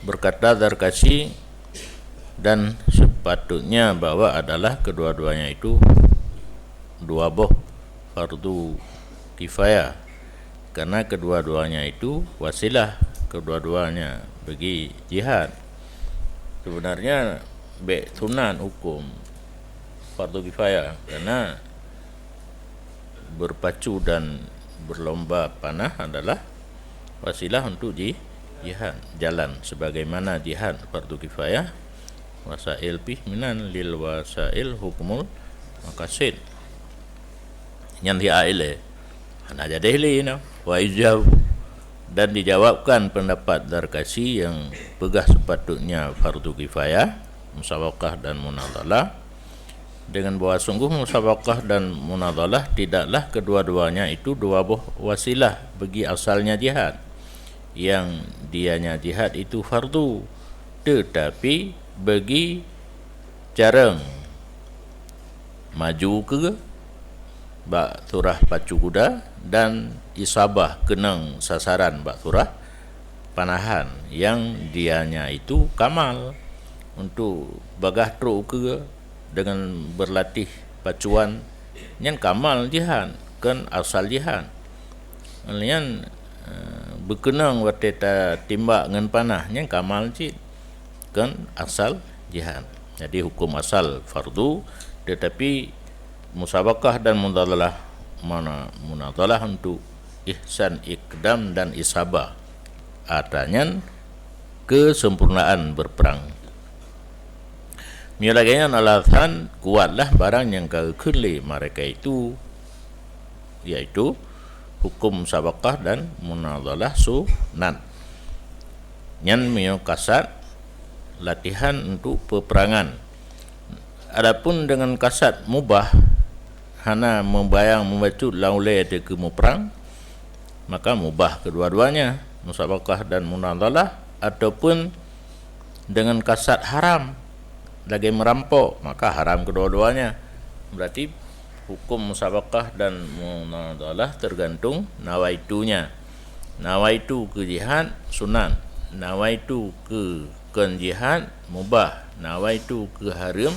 berkata Zarkashi, dan sepatutnya bahwa adalah kedua-duanya itu dua boh fardu kifayah, karena kedua-duanya itu wasilah kedua-duanya bagi jihad. Sebenarnya sunan hukum fardu kifayah, karena berpacu dan berlomba panah adalah wasilah untuk jihad, jalan sebagaimana jihad fardu kifayah. Wasail minan lil wasail hukumul maqasid yang diaile ana jadi lina wa ijab. Dan dijawabkan pendapat Zarkashi yang pegah sepatutnya fardu kifayah, musabaqah dan munadhalah, dengan bahwa sungguh musabaqah dan munadhalah tidaklah kedua-duanya itu dua buah wasilah bagi asalnya jihad, yang dianya jihad itu fardu, tetapi bagi cara maju ke bak turah pacu kuda dan isabah kenang sasaran bak turah panahan, yang dianya itu kamal untuk bagah truk ke dengan berlatih pacuan yang kamal jihad kan asal jihad. Alian berkenang wateta timbak ngan panah yang kamal cid kan asal jihad. Jadi hukum asal fardu, tetapi musabaqah dan munadhalah untuk ihsan ikdam dan isabah, artinya kesempurnaan berperang. Mialagian alasan kuatlah barang yang kekeli mereka itu, yaitu hukum musabaqah dan munadhalah sunat. Nyan mio kasat latihan untuk peperangan. Adapun dengan kasat mubah hana membayang membacu laulai de ke perang, maka mubah kedua-duanya, musabaqah dan munadhalah. Ataupun dengan kasat haram lagi merampok, maka haram kedua-duanya. Berarti hukum musabaqah dan munadhalah tergantung nawaitunya. Nawaitu ke jihad sunat, nawaitu ke jihad mubah, nawaitu ke haram.